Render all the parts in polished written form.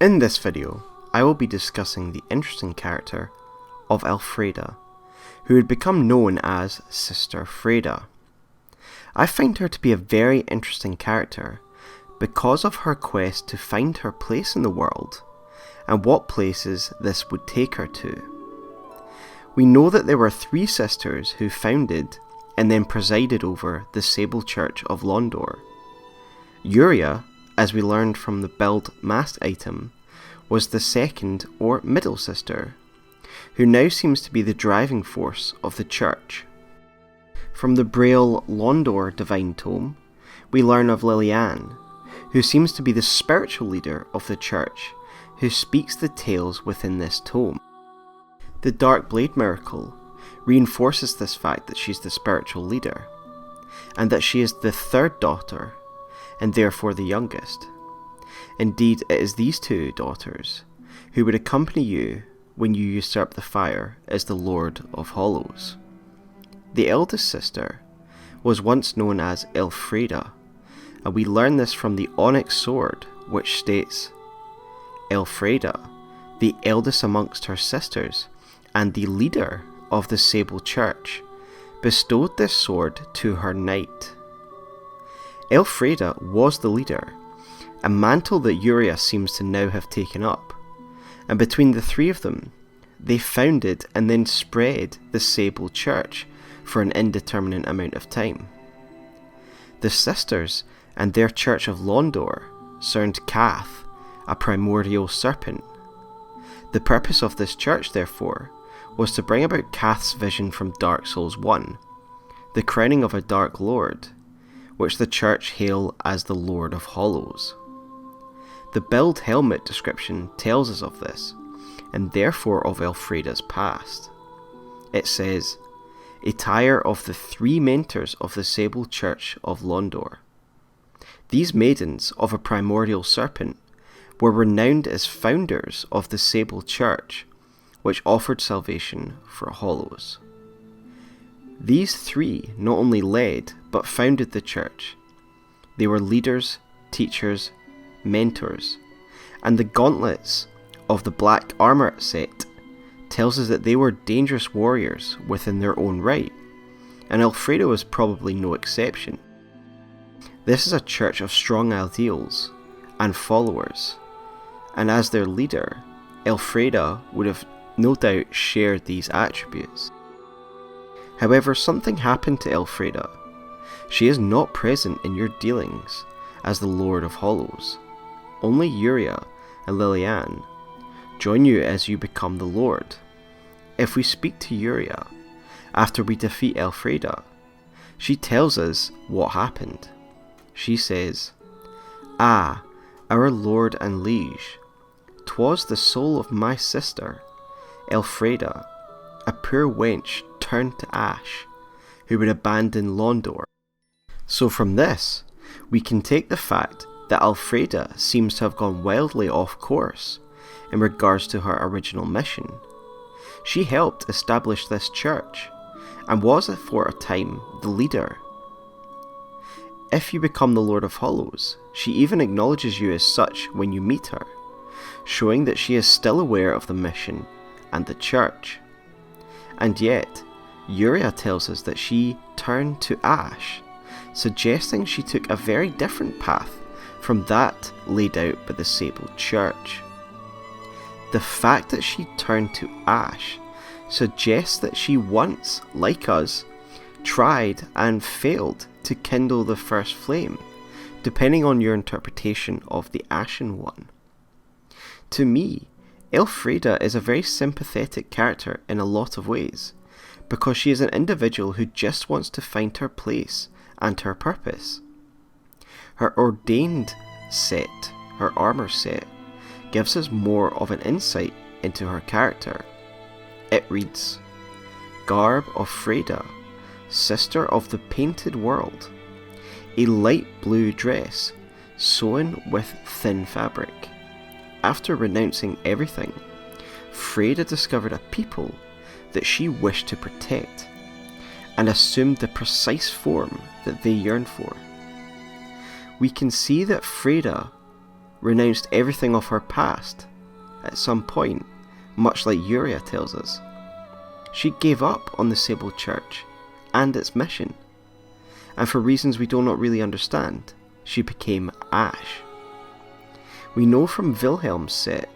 In this video, I will be discussing the interesting character of Elfriede, who had become known as Sister Friede. I find her to be a very interesting character because of her quest to find her place in the world and what places this would take her to. We know that there were 3 sisters who founded and then presided over the Sable Church of Londor. Uria, as we learned from the build mast item, was the second or middle sister, who now seems to be the driving force of the church. From the Braille Londor Divine Tome, we learn of Liliane, who seems to be the spiritual leader of the church, who speaks the tales within this tome. The Dark Blade Miracle reinforces this fact that she's the spiritual leader, and that she is the 3rd daughter, and therefore the youngest. Indeed, it is these 2 daughters who would accompany you when you usurp the fire as the Lord of Hollows. The eldest sister was once known as Elfriede, and we learn this from the onyx sword, which states, Elfriede, the eldest amongst her sisters, and the leader of the Sable Church, bestowed this sword to her knight. Elfriede was the leader, a mantle that Uria seems to now have taken up, and between the 3 of them, they founded and then spread the Sable Church for an indeterminate amount of time. The sisters and their Church of Londor served Cath, a primordial serpent. The purpose of this church, therefore, was to bring about Cath's vision from Dark Souls 1, the crowning of a Dark Lord, which the church hail as the Lord of Hollows. The build helmet description tells us of this, and therefore of Elfriede's past. It says, attire of the 3 mentors of the Sable Church of Londor. These maidens of a primordial serpent were renowned as founders of the Sable Church, which offered salvation for Hollows. These 3 not only led, but founded the church. They were leaders, teachers, mentors, and the gauntlets of the black armour set tells us that they were dangerous warriors within their own right, and Elfriede was probably no exception. This is a church of strong ideals and followers, and as their leader, Elfriede would have no doubt shared these attributes. However, something happened to Elfriede. She is not present in your dealings as the Lord of Hollows. Only Uria and Liliane join you as you become the Lord. If we speak to Uria after we defeat Elfriede, she tells us what happened. She says, "Ah, our Lord and Liege, 'twas the soul of my sister, Elfriede, a poor wench turned to ash, who would abandon Londor." So from this, we can take the fact that Elfriede seems to have gone wildly off course in regards to her original mission. She helped establish this church, and was for a time the leader. If you become the Lord of Hollows, she even acknowledges you as such when you meet her, showing that she is still aware of the mission and the church. And yet, Uria tells us that she turned to ash, suggesting she took a very different path from that laid out by the Sable Church. The fact that she turned to ash suggests that she once, like us, tried and failed to kindle the first flame, depending on your interpretation of the Ashen One. To me, Elfriede is a very sympathetic character in a lot of ways, because she is an individual who just wants to find her place and her purpose. Her ordained set, her armour set, gives us more of an insight into her character. It reads, "Garb of Friede, sister of the painted world, a light blue dress sewn with thin fabric. After renouncing everything, Friede discovered a people that she wished to protect, and assumed the precise form that they yearned for. We can see that Friede renounced everything of her past at some point, much like Uriah tells us. She gave up on the Sable Church and its mission, and for reasons we do not really understand, she became Ash. We know from Wilhelm's set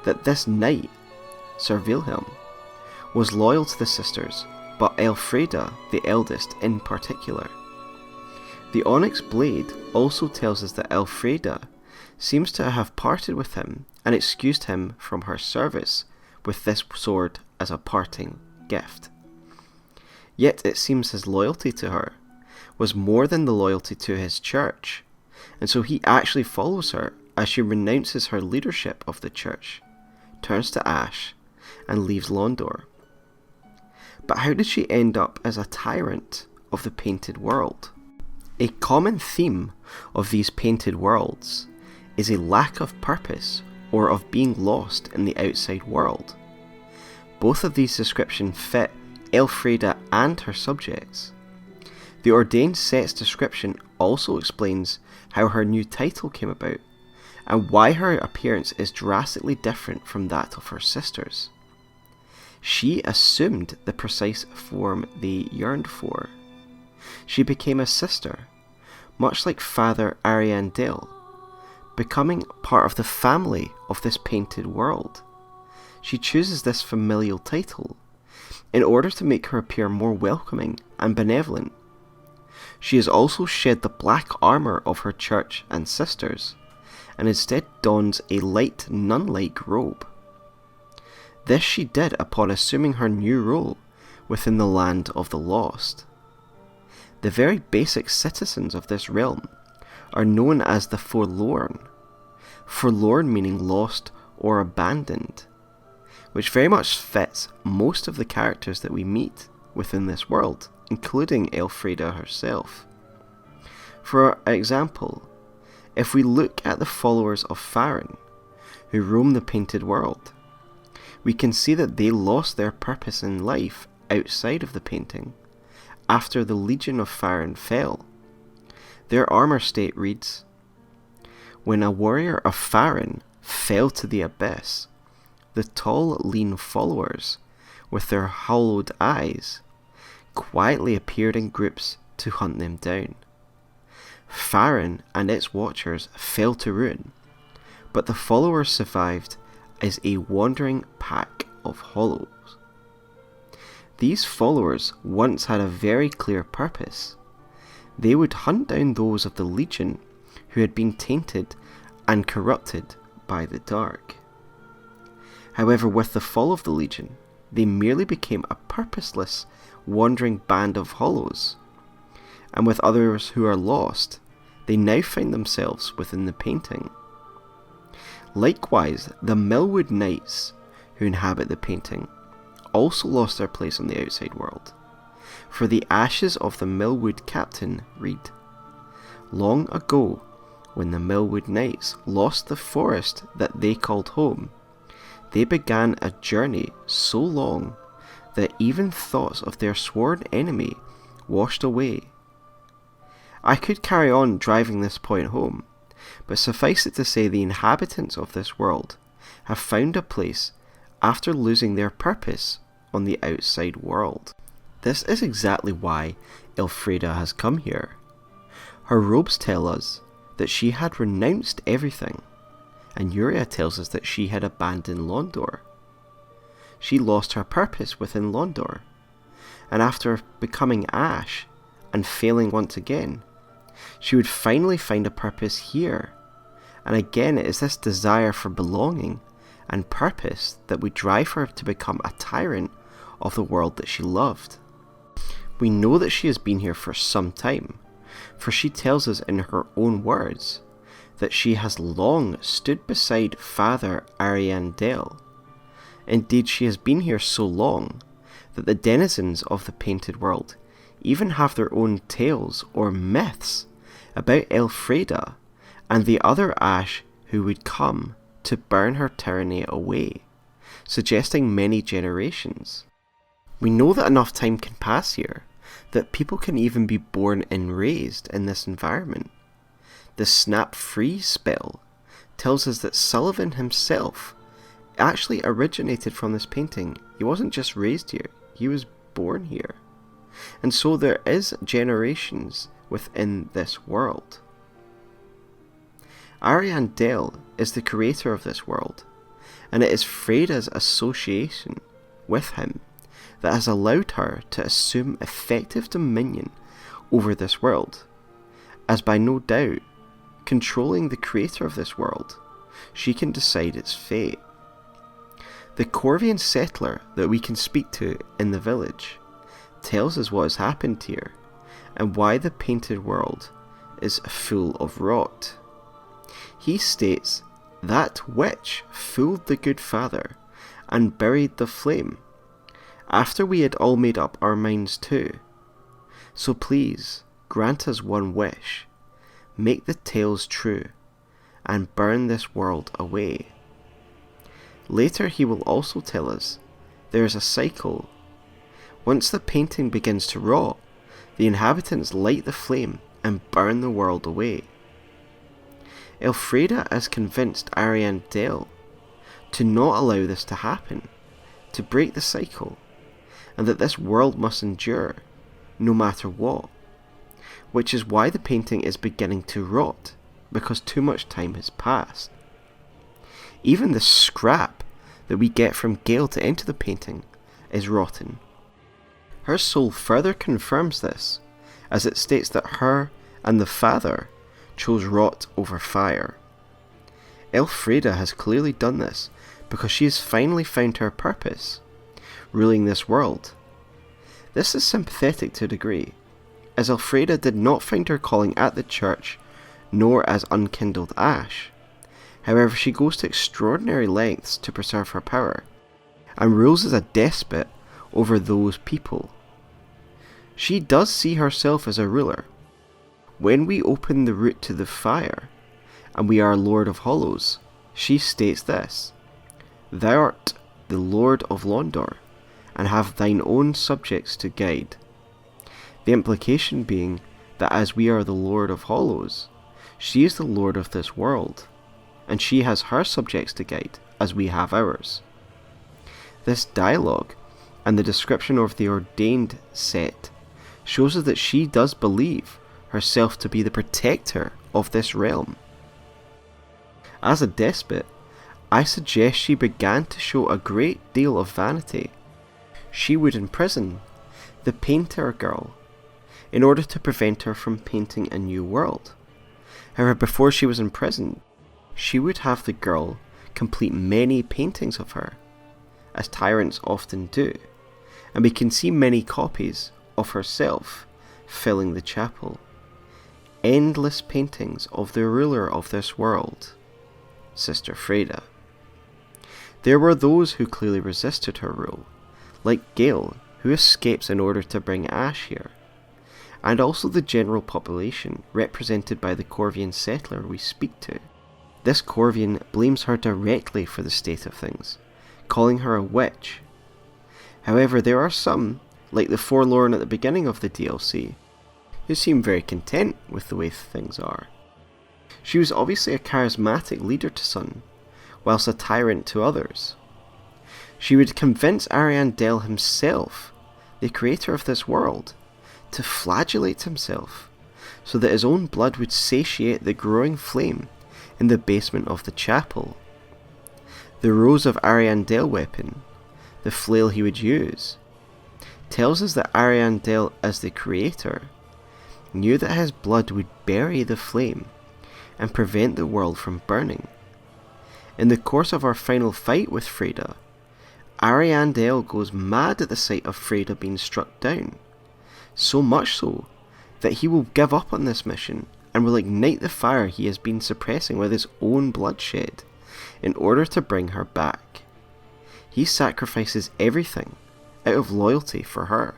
that this knight, Sir Wilhelm, was loyal to the sisters, but Elfriede, the eldest in particular. The onyx blade also tells us that Elfriede seems to have parted with him and excused him from her service with this sword as a parting gift. Yet it seems his loyalty to her was more than the loyalty to his church, and so he actually follows her as she renounces her leadership of the church, turns to ash, and leaves Londor. But how did she end up as a tyrant of the painted world? A common theme of these painted worlds is a lack of purpose or of being lost in the outside world. Both of these descriptions fit Elfriede and her subjects. The Ordained Set's description also explains how her new title came about, and why her appearance is drastically different from that of her sisters. She assumed the precise form they yearned for. She became a sister, much like Father Ariandel, becoming part of the family of this painted world. She chooses this familial title in order to make her appear more welcoming and benevolent. She has also shed the black armour of her church and sisters, and instead dons a light nun-like robe. This she did upon assuming her new role within the land of the lost. The very basic citizens of this realm are known as the forlorn. Forlorn meaning lost or abandoned, which very much fits most of the characters that we meet within this world, including Elfriede herself. For example, if we look at the followers of Farron, who roam the painted world, we can see that they lost their purpose in life outside of the painting after the Legion of Farron fell. Their armour state reads, "When a warrior of Farron fell to the abyss, the tall, lean followers, with their hollowed eyes, quietly appeared in groups to hunt them down. Farron and its watchers fell to ruin, but the followers survived as a wandering pack of hollows." These followers once had a very clear purpose. They would hunt down those of the Legion who had been tainted and corrupted by the dark. However, with the fall of the Legion, they merely became a purposeless, wandering band of hollows, and with others who are lost, they now find themselves within the painting. Likewise, the Millwood Knights, who inhabit the painting, also lost their place in the outside world, for the ashes of the Millwood captain read, "Long ago, when the Millwood Knights lost the forest that they called home, they began a journey so long that even thoughts of their sworn enemy washed away." I could carry on driving this point home, but suffice it to say the inhabitants of this world have found a place after losing their purpose on the outside world. This is exactly why Elfriede has come here. Her robes tell us that she had renounced everything, and Uriah tells us that she had abandoned Londor. She lost her purpose within Londor, and after becoming ash and failing once again, she would finally find a purpose here. And again, it is this desire for belonging and purpose that would drive her to become a tyrant of the world that she loved. We know that she has been here for some time, for she tells us in her own words that she has long stood beside Father Ariandel. Indeed, she has been here so long that the denizens of the painted world even have their own tales or myths about Elfriede and the other Ash who would come to burn her tyranny away, suggesting many generations. We know that enough time can pass here that people can even be born and raised in this environment. The Snap Free spell tells us that Sullivan himself actually originated from this painting. He wasn't just raised here, he was born here. And so there is generations within this world. Ariandel is the creator of this world, and it is Friede's association with him that has allowed her to assume effective dominion over this world, as by no doubt, controlling the creator of this world, she can decide its fate. The Corvian settler that we can speak to in the village tells us what has happened here, and why the painted world is full of rot. He states, "That witch fooled the good father, and buried the flame, after we had all made up our minds too. So please, grant us one wish, make the tales true, and burn this world away." Later he will also tell us there is a cycle. Once the painting begins to rot, the inhabitants light the flame and burn the world away. Elfriede has convinced Ariandel to not allow this to happen, to break the cycle, and that this world must endure, no matter what, which is why the painting is beginning to rot, because too much time has passed. Even the scrap that we get from Gale to enter the painting is rotten. Her soul further confirms this, as it states that her and the father chose rot over fire. Elfriede has clearly done this because she has finally found her purpose, ruling this world. This is sympathetic to a degree, as Elfriede did not find her calling at the church, nor as unkindled ash. However, she goes to extraordinary lengths to preserve her power, and rules as a despot over those people. She does see herself as a ruler. When we open the route to the fire, and we are Lord of Hollows, she states this: "Thou art the Lord of Londor, and have thine own subjects to guide." The implication being that as we are the Lord of Hollows, she is the Lord of this world, and she has her subjects to guide as we have ours. This dialogue and the description of the ordained set shows us that she does believe herself to be the protector of this realm. As a despot, I suggest she began to show a great deal of vanity. She would imprison the painter girl in order to prevent her from painting a new world. However, before she was imprisoned, she would have the girl complete many paintings of her, as tyrants often do, and we can see many copies of herself filling the chapel. Endless paintings of the ruler of this world, Sister Friede. There were those who clearly resisted her rule, like Gale, who escapes in order to bring ash here, and also the general population represented by the Corvian settler we speak to. This Corvian blames her directly for the state of things, calling her a witch. However, there are some, like the Forlorn at the beginning of the DLC, who seem very content with the way things are. She was obviously a charismatic leader to some, whilst a tyrant to others. She would convince Ariandel himself, the creator of this world, to flagellate himself, so that his own blood would satiate the growing flame in the basement of the chapel. The Rose of Ariandel weapon, the flail he would use, tells us that Ariandel, as the creator, knew that his blood would bury the flame and prevent the world from burning. In the course of our final fight with Friede, Ariandel goes mad at the sight of Friede being struck down, so much so that he will give up on this mission and will ignite the fire he has been suppressing with his own bloodshed in order to bring her back. He sacrifices everything out of loyalty for her.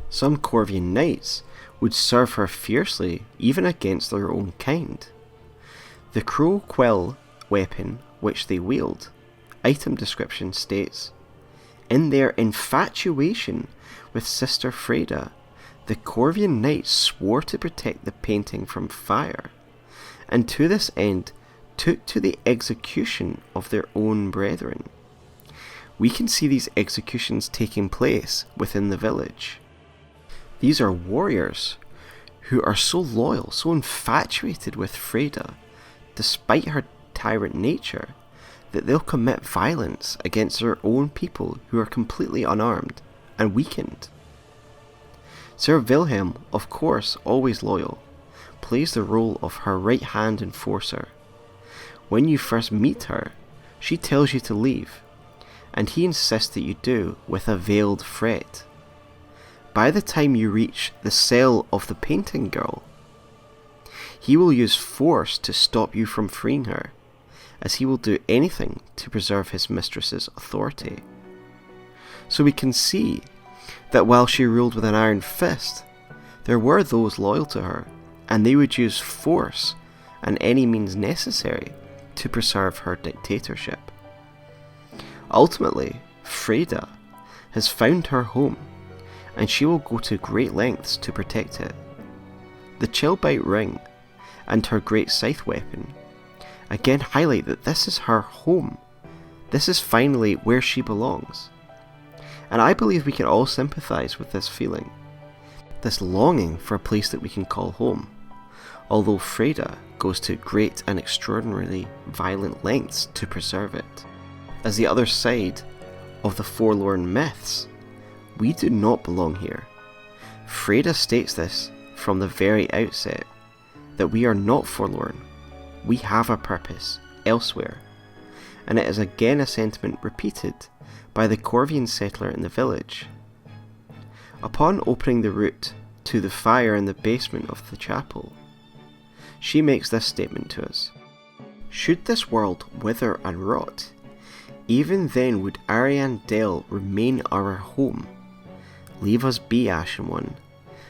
Some Corvian knights would serve her fiercely even against their own kind. The Crow Quill weapon which they wield, item description states, "In their infatuation with Sister Friede, the Corvian knights swore to protect the painting from fire, and to this end took to the execution of their own brethren. We can see these executions taking place within the village. These are warriors who are so loyal, so infatuated with Friede, despite her tyrant nature, that they'll commit violence against their own people who are completely unarmed and weakened. Sir Wilhelm, of course always loyal, plays the role of her right-hand enforcer. When you first meet her, she tells you to leave, and he insists that you do with a veiled threat. By the time you reach the cell of the painting girl, he will use force to stop you from freeing her, as he will do anything to preserve his mistress's authority. So we can see that while she ruled with an iron fist, there were those loyal to her, and they would use force and any means necessary to preserve her dictatorship. Ultimately, Friede has found her home, and she will go to great lengths to protect it. The Chillbite ring and her great scythe weapon again highlight that this is her home. This is finally where she belongs. And I believe we can all sympathise with this feeling, this longing for a place that we can call home, although Friede goes to great and extraordinarily violent lengths to preserve it. As the other side of the forlorn myths, we do not belong here. Friede states this from the very outset, that we are not forlorn. We have a purpose elsewhere, and it is again a sentiment repeated by the Corvian settler in the village. Upon opening the route to the fire in the basement of the chapel, she makes this statement to us: "Should this world wither and rot, even then would Arian Dale remain our home. Leave us be, Ashen One,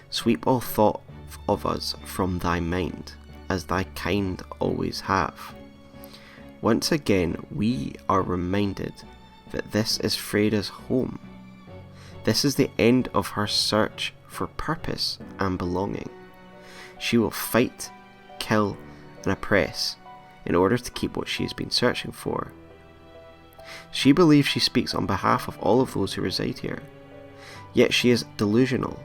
sweep all thought of us from thy mind, as thy kind always have." Once again we are reminded that this is Friede's home. This is the end of her search for purpose and belonging. She will fight, kill, and oppress in order to keep what she has been searching for. She believes she speaks on behalf of all of those who reside here, yet she is delusional,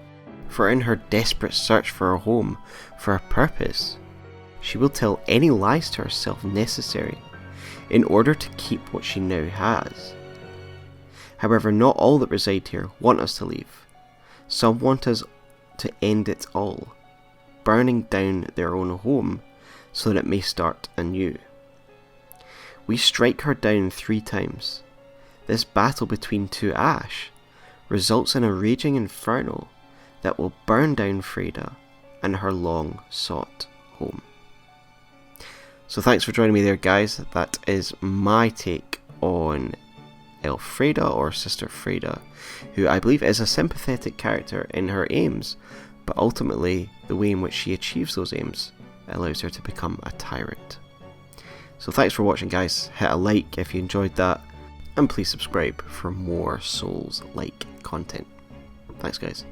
for in her desperate search for a home, for a purpose, she will tell any lies to herself necessary in order to keep what she now has. However, not all that reside here want us to leave. Some want us to end it all, burning down their own home so that it may start anew. We strike her down 3 times. This battle between two ash results in a raging inferno that will burn down Friede and her long sought home. So thanks for joining me there, guys. That is my take on Elfriede, or Sister Friede, who I believe is a sympathetic character in her aims, but ultimately the way in which she achieves those aims allows her to become a tyrant. So thanks for watching, guys. Hit a like if you enjoyed that, and please subscribe for more Souls-like content. Thanks, guys.